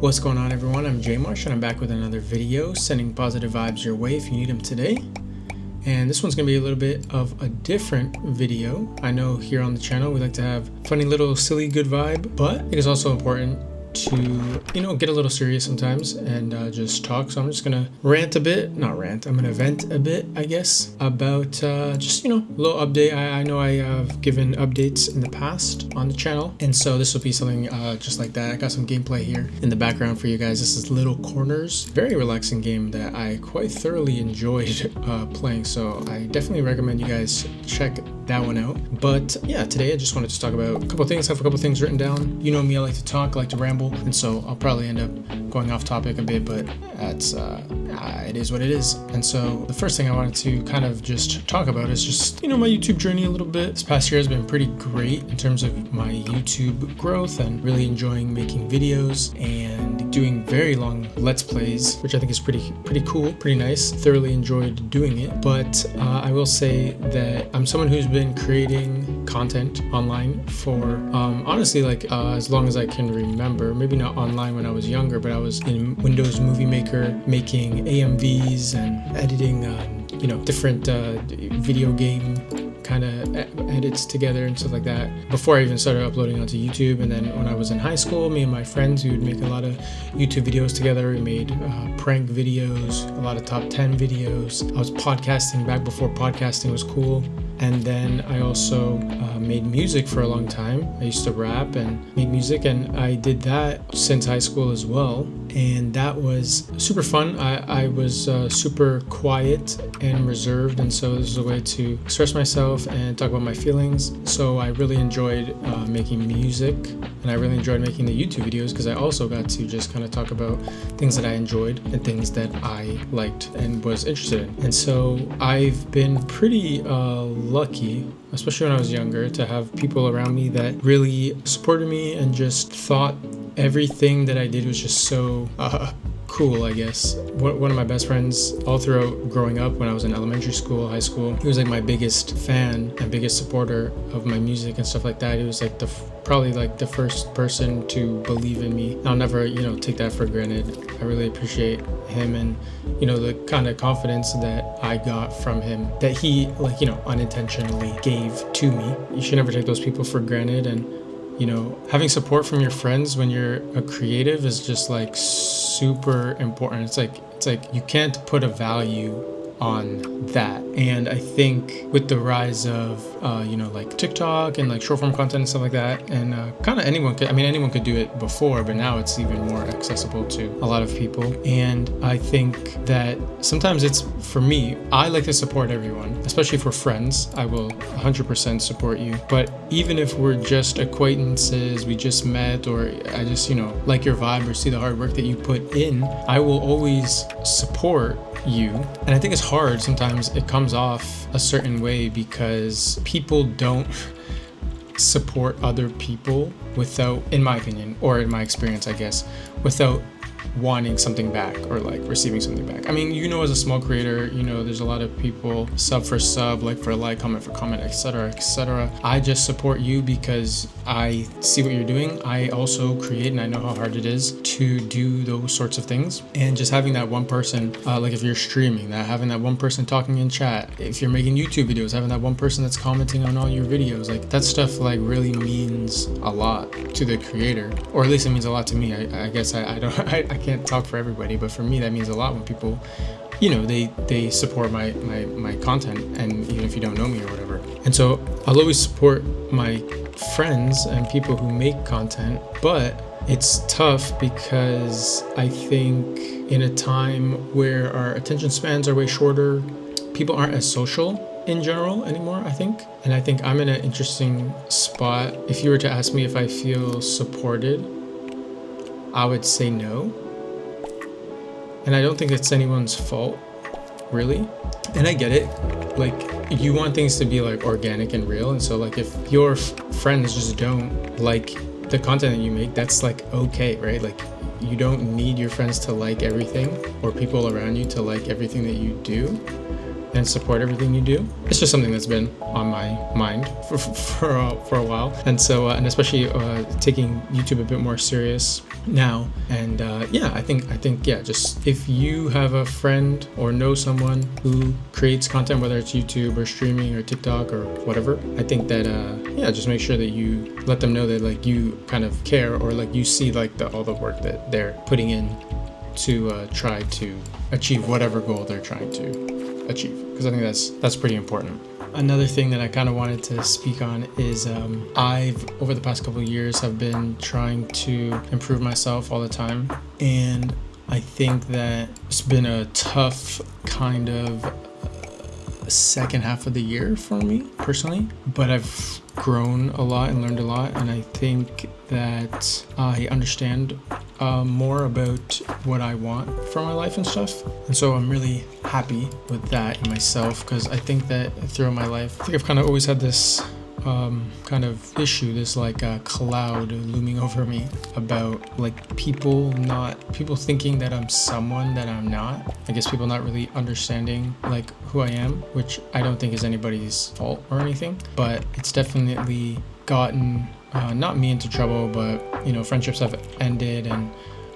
What's going on, everyone? I'm jmarshhh and I'm back with another video sending positive vibes your way if you need them today. And this one's gonna be a little bit of a different video. I know here on the channel we like to have funny little silly good vibe, but it is also important to get a little serious sometimes and just talk. So I'm just gonna rant a bit, not rant, I'm gonna vent a bit, I guess, about just a little update. I know I have given updates in the past on the channel, and so this will be something just like that. I got some gameplay here in the background for you guys. This is Little Corners, very relaxing game that I quite thoroughly enjoyed playing, so I definitely recommend you guys check that one out. But yeah, today I just wanted to talk about a couple things. I have a couple things written down. You know me, I like to talk, I like to ramble, and so I'll probably end up going off topic a bit, but that's it is what it is. And so the first thing I wanted to kind of just talk about is just my YouTube journey a little bit. This past year has been pretty great in terms of my YouTube growth and really enjoying making videos and doing very long Let's Plays, which I think is pretty cool, pretty nice. Thoroughly enjoyed doing it. But I will say that I'm someone who's been creating content online for honestly as long as I can remember. Maybe not online when I was younger, but I was in Windows Movie Maker making AMVs and editing different video game kind of edits together and stuff like that before I even started uploading onto YouTube. And then when I was in high school, me and my friends, we would make a lot of YouTube videos together. We made prank videos, a lot of top 10 videos. I was podcasting back before podcasting was cool. And then I also made music for a long time. I used to rap and make music, and I did that since high school as well. And that was super fun. I was super quiet and reserved, and so this was a way to express myself and talk about my feelings. So I really enjoyed making music, and I really enjoyed making the YouTube videos because I also got to just kind of talk about things that I enjoyed and things that I liked and was interested in. And so I've been pretty lucky, especially when I was younger, to have people around me that really supported me and just thought everything that I did was just so cool, I guess. One of my best friends all throughout growing up, when I was in elementary school, high school, he was like my biggest fan and biggest supporter of my music and stuff like that. He was like probably the first person to believe in me. I'll never take that for granted. I really appreciate him and the kind of confidence that I got from him that he unintentionally gave to me. You should never take those people for granted. And having support from your friends when you're a creative is just super important. It's like you can't put a value on that. And I think with the rise of TikTok and short form content and stuff like that, and kind of anyone could do it before, but now it's even more accessible to a lot of people. And I think that sometimes it's, for me, I like to support everyone, especially for friends. I will 100% support you. But even if we're just acquaintances, we just met, or I just like your vibe or see the hard work that you put in, I will always support you. And I think it's hard sometimes. It comes off a certain way because people don't support other people without, in my opinion, or in my experience, I guess, without wanting something back or receiving something back. I mean, as a small creator, there's a lot of people sub for sub, like for like, comment for comment, etc., etc. I just support you because I see what you're doing. I also create, and I know how hard it is to do those sorts of things. And just having that one person, if you're streaming, having that one person talking in chat, if you're making YouTube videos, having that one person that's commenting on all your videos, that stuff really means a lot to the creator, or at least it means a lot to me. I guess I can't talk for everybody, but for me that means a lot when people they support my content, and even if you don't know me or whatever. And so I'll always support my friends and people who make content, but it's tough because I think in a time where our attention spans are way shorter, people aren't as social in general anymore, I think. And I think I'm in an interesting spot. If you were to ask me if I feel supported, I would say no. And I don't think it's anyone's fault, really. And I get it. You want things to be organic and real. And so if your friends just don't like the content that you make, that's okay, right? You don't need your friends to like everything, or people around you to like everything that you do. and support everything you do. It's just something that's been on my mind for a while, and so and especially taking YouTube a bit more serious now. And yeah, I think yeah, just if you have a friend or know someone who creates content, whether it's YouTube or streaming or TikTok or whatever, I think that yeah, just make sure that you let them know that like you kind of care, or like you see like all the work that they're putting in to try to achieve whatever goal they're trying to achieve, because I think that's pretty important. Another thing that I kind of wanted to speak on is I've over the past couple of years have been trying to improve myself all the time, and I think that it's been a tough kind of second half of the year for me personally, but I've grown a lot and learned a lot, and I think that I understand more about what I want for my life and stuff, and so I'm really happy with that in myself, because I think that throughout my life, I think I've kind of always had this kind of issue, this like cloud looming over me about like people thinking that I'm someone that I'm not. I guess people not really understanding like who I am, which I don't think is anybody's fault or anything, but it's definitely gotten not me into trouble, but you know, friendships have ended, and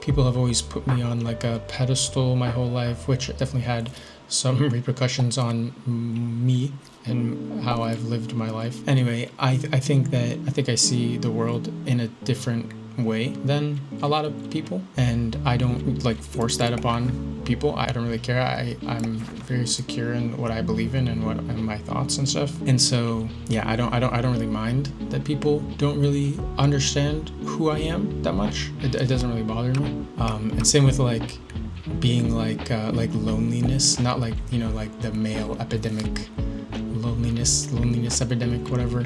people have always put me on like a pedestal my whole life, which definitely had some repercussions on me and how I've lived my life. Anyway, I think I see the world in a different way than a lot of people, and I don't like force that upon people. I don't really care. I'm very secure in what I believe in and my thoughts and stuff. And so yeah, I don't really mind that people don't really understand who I am that much. It doesn't really bother me. And same with like being like loneliness, not like, you know, like the male epidemic loneliness epidemic, whatever,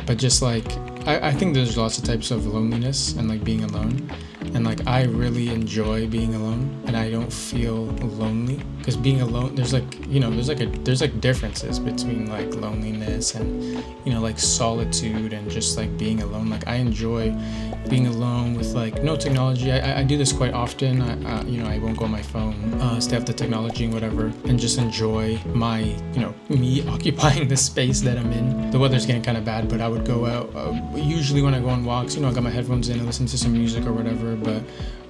but just like I think there's lots of types of loneliness and like being alone, and like I really enjoy being alone, and I don't feel lonely, because being alone, there's like, you know, there's like differences between like loneliness and, you know, like solitude and just like being alone. Like I enjoy being alone with like no technology. I do this quite often. You know, I won't go on my phone, stay off the technology and whatever, and just enjoy my, you know, me occupying the space that I'm in. The weather's getting kind of bad, but I would go out. Usually when I go on walks, you know, I got my headphones in and listen to some music or whatever, but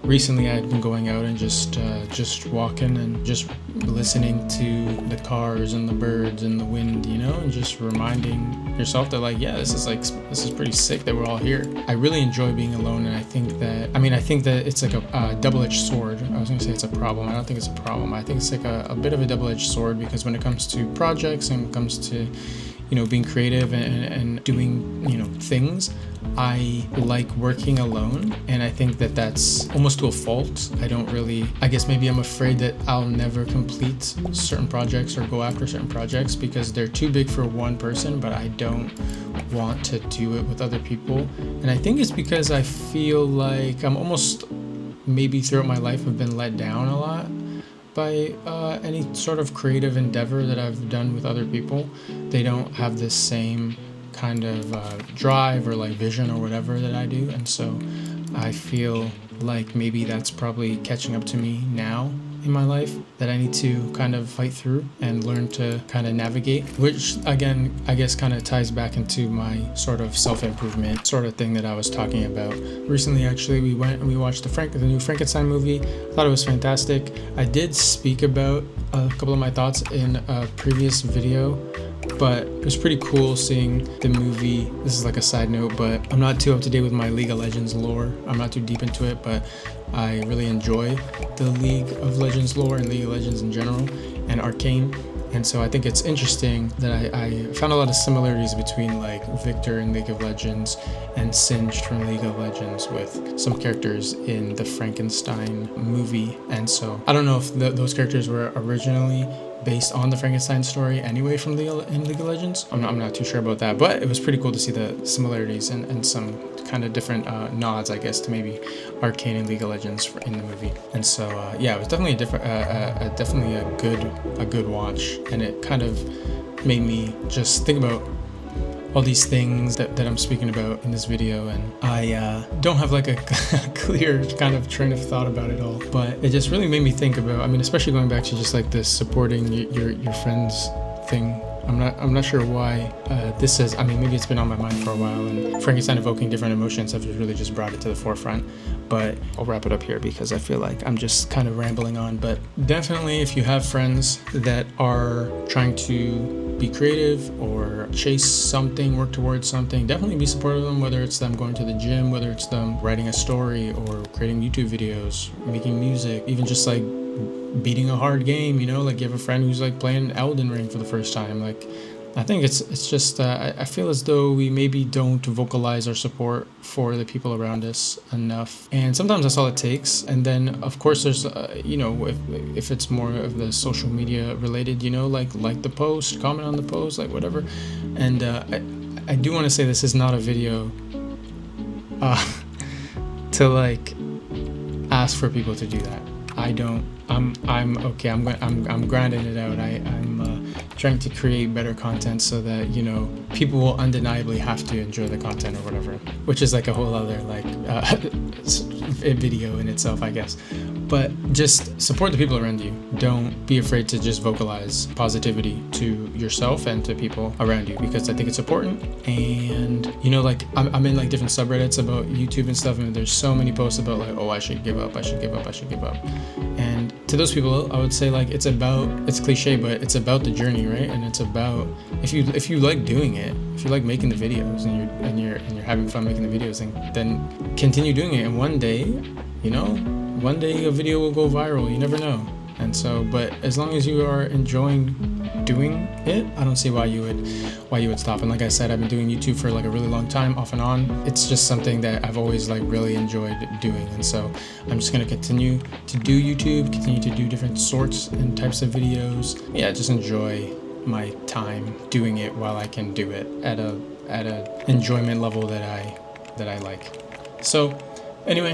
recently I had been going out and just walking and just listening to the cars and the birds and the wind, you know, and just reminding yourself that like, yeah, this is pretty sick that we're all here. I really enjoy being alone, and I think that it's like a double-edged sword. I was gonna say it's a problem. I don't think it's a problem. I think it's like a bit of a double-edged sword, because when it comes to projects and it comes to, you know, being creative and doing, you know, things, I like working alone, and I think that that's almost to a fault. I guess maybe I'm afraid that I'll never complete certain projects or go after certain projects because they're too big for one person, but I don't want to do it with other people. And I think it's because I feel like I'm almost, maybe throughout my life, I've been let down a lot by any sort of creative endeavor that I've done with other people. They don't have the same kind of drive or like vision or whatever that I do, and so I feel like maybe that's probably catching up to me now in my life, that I need to kind of fight through and learn to kind of navigate, which again, I guess kind of ties back into my sort of self-improvement sort of thing that I was talking about. Recently, actually, we went and we watched the new Frankenstein movie. I thought it was fantastic. I did speak about a couple of my thoughts in a previous video, but it was pretty cool seeing the movie. This is like a side note, but I'm not too up to date with my League of Legends lore. I'm not too deep into it, but I really enjoy the League of Legends lore and League of Legends in general and Arcane. And so I think it's interesting that I found a lot of similarities between like Victor in League of Legends and Singed from League of Legends with some characters in the Frankenstein movie. And so I don't know if those characters were originally based on the Frankenstein story anyway from League of Legends. I'm not too sure about that, but it was pretty cool to see the similarities and some kind of different nods, I guess, to maybe Arcane and League of Legends in the movie. And so yeah, it was definitely definitely a good watch, and it kind of made me just think about all these things that I'm speaking about in this video, and I don't have like a clear kind of train of thought about it all, but it just really made me think about, I mean, especially going back to just like this supporting your friends thing. I'm not sure why this is. I mean, maybe it's been on my mind for a while, and Frankenstein evoking different emotions have really just brought it to the forefront. But I'll wrap it up here because I feel like I'm just kind of rambling on. But definitely, if you have friends that are trying to be creative or chase something, work towards something, definitely be supportive of them, whether it's them going to the gym, whether it's them writing a story or creating YouTube videos, making music, even just like beating a hard game, you know, like you have a friend who's like playing Elden Ring for the first time. Like, I think it's just I feel as though we maybe don't vocalize our support for the people around us enough, and sometimes that's all it takes. And then of course there's you know, if it's more of the social media related, you know, like the post, comment on the post, like whatever. And I do want to say this is not a video to like ask for people to do that. I'm okay. I'm grinding it out. I'm trying to create better content so that, you know, people will undeniably have to enjoy the content or whatever, which is like a whole other like video in itself, I guess. But just support the people around you. Don't be afraid to just vocalize positivity to yourself and to people around you, because I think it's important. And, you know, like I'm in like different subreddits about YouTube and stuff, and there's so many posts about like, oh, I should give up, I should give up, I should give up. And to those people, I would say like it's cliche, but it's about the journey, right? And it's about if you like doing it, if you like making the videos and you're having fun making the videos, then continue doing it. And one day, you know, one day a video will go viral. You never know. And so, but as long as you are enjoying doing it, I don't see why you would stop. And like I said, I've been doing YouTube for like a really long time, off and on. It's just something that I've always like really enjoyed doing. And so I'm just going to continue to do YouTube, continue to do different sorts and types of videos. Yeah, just enjoy my time doing it while I can do it at a enjoyment level that I like. So anyway,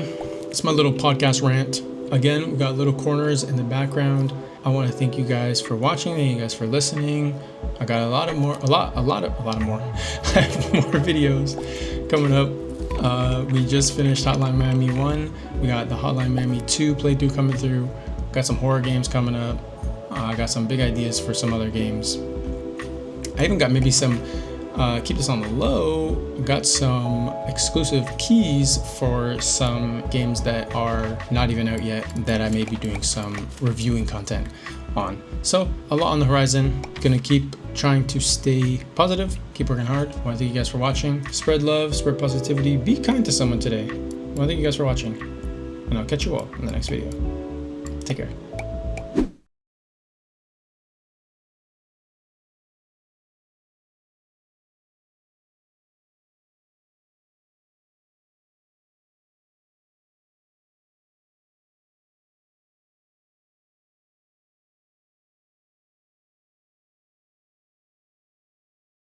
it's my little podcast rant. Again, we got little corners in the background. I want to thank you guys for watching. Thank you guys for listening. I got a lot more. I have more videos coming up. We just finished Hotline Miami 1. We got the Hotline Miami 2 playthrough coming through. Got some horror games coming up. I got some big ideas for some other games. I even got maybe some, keep this on the low, got some exclusive keys for some games that are not even out yet that I may be doing some reviewing content on. So a lot on the horizon. Gonna keep trying to stay positive, keep working hard. I want to thank you guys for watching. Spread love, spread positivity, be kind to someone today. I want to thank you guys for watching, and I'll catch you all in the next video. Take care.